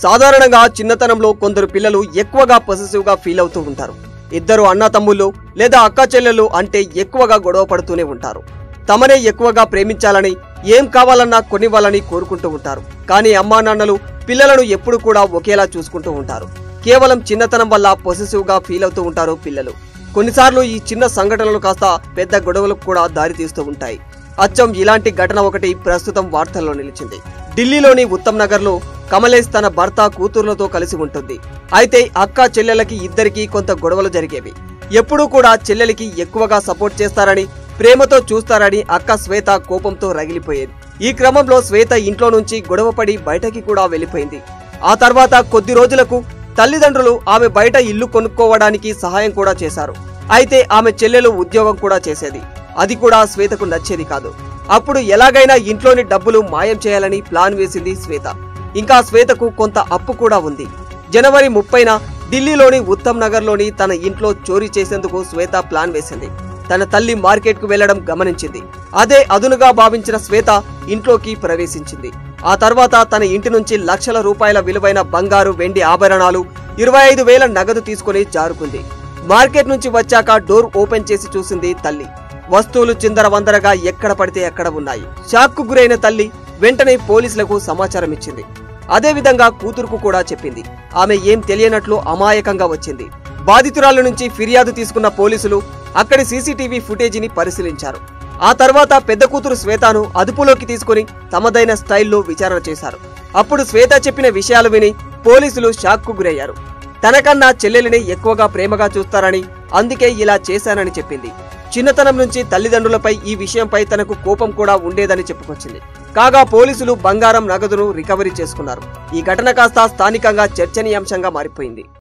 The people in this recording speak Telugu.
సాధారణంగా చిన్నతనంలో కొందరు పిల్లలు ఎక్కువగా పొసెసివ్ గా ఫీల్ అవుతూ ఉంటారు. ఇద్దరు అన్న తమ్ముళ్ళు లేదా అక్క చెల్లెళ్ళు అంటే ఎక్కువగా గొడవ పడుతూనే ఉంటారు. తమనే ఎక్కువగా ప్రేమించాలని, ఏం కావాలన్నా కొనివ్వాలని కోరుకుంటూ ఉంటారు. కానీ అమ్మా నాన్నలు పిల్లలను ఎప్పుడు కూడా ఒకేలా చూసుకుంటూ ఉంటారు. కేవలం చిన్నతనం వల్ల పొసెసివ్ గా ఫీల్ అవుతూ ఉంటారు పిల్లలు. కొన్నిసార్లు ఈ చిన్న సంఘటనలు కాస్త పెద్ద గొడవలకు కూడా దారితీస్తూ ఉంటాయి. అచ్చం ఇలాంటి ఘటన ఒకటి ప్రస్తుతం వార్తల్లో నిలిచింది. ఢిల్లీలోని ఉత్తమ్ నగర్ లో కమలేష్ తన భర్త కూతుర్లతో కలిసి ఉంటుంది. అయితే అక్క చెల్లెలకి ఇద్దరికి కొంత గొడవలు జరిగేవి. ఎప్పుడూ కూడా చెల్లెలికి ఎక్కువగా సపోర్ట్ చేస్తారని, ప్రేమతో చూస్తారని అక్క శ్వేత కోపంతో రగిలిపోయేది. ఈ క్రమంలో శ్వేత ఇంట్లో నుంచి గొడవపడి బయటకి కూడా వెళ్లిపోయింది. ఆ తర్వాత కొద్ది రోజులకు తల్లిదండ్రులు ఆమె బయట ఇల్లు కొనుక్కోవడానికి సహాయం కూడా చేశారు. అయితే ఆమె చెల్లెలు ఉద్యోగం కూడా చేసేది. అది కూడా శ్వేతకు నచ్చేది కాదు. అప్పుడు ఎలాగైనా ఇంట్లోని డబ్బులు మాయం చేయాలని ప్లాన్ వేసింది శ్వేత. ఇంకా శ్వేతకు కొంత అప్పు కూడా ఉంది. జనవరి 30న ఢిల్లీలోని ఉత్తమ్ నగర్ లోని తన ఇంట్లో చోరీ చేసేందుకు శ్వేత ప్లాన్ వేసింది. తన తల్లి మార్కెట్ కు వెళ్లడం గమనించింది. అదే అదునుగా భావించిన శ్వేత ఇంట్లోకి ప్రవేశించింది. ఆ తర్వాత తన ఇంటి నుంచి లక్షల రూపాయల విలువైన బంగారు, వెండి ఆభరణాలు, 25,000 నగదు తీసుకుని జారుకుంది. మార్కెట్ నుంచి వచ్చాక డోర్ ఓపెన్ చేసి చూసింది తల్లి. వస్తువులు చిందరవందరగా ఎక్కడ పడితే అక్కడ ఉన్నాయి. షాక్ కు గురైన తల్లి వెంటనే పోలీసులకు సమాచారం ఇచ్చింది. అదేవిధంగా కూతురుకు కూడా చెప్పింది. ఆమె ఏం తెలియనట్లు అమాయకంగా వచ్చింది. బాధితురాల నుంచి ఫిర్యాదు తీసుకున్న పోలీసులు అక్కడి సీసీటీవీ ఫుటేజీని పరిశీలించారు. ఆ తర్వాత పెద్ద కూతురు శ్వేతను అదుపులోకి తీసుకుని తమదైన స్టైల్లో విచారణ చేశారు. అప్పుడు శ్వేత చెప్పిన విషయాలు విని పోలీసులు షాక్ కు గురయ్యారు. తనకన్నా చెల్లెలిని ఎక్కువగా ప్రేమగా చూస్తారని, అందుకే ఇలా చేశానని చెప్పింది. చిన్నతనం నుంచి తల్లిదండ్రులపై ఈ విషయంపై తనకు కోపం కూడా ఉండేదని చెప్పుకొచ్చింది. కాగా పోలీసులు బంగారం, నగదును రికవరీ చేసుకున్నారు. ఈ ఘటన కాస్త స్థానికంగా చర్చనీయాంశంగా మారిపోయింది.